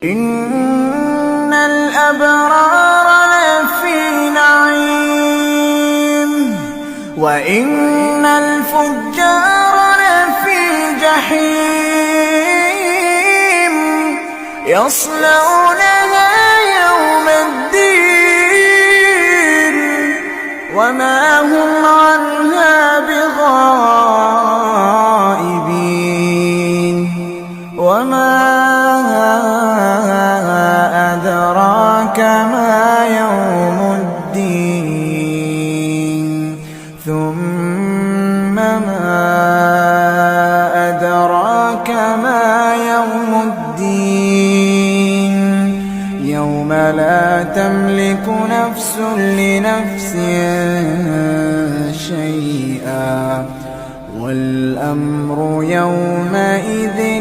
إن الأبرار لفي نعيم وإن الفجار لفي جحيم يصلونها يوم الدين وما هم عنها بغائبين وما أدراك ما يوم الدين ثم ما أدراك ما يوم الدين يوم لا تملك نفس لنفس شيئا والأمر يومئذ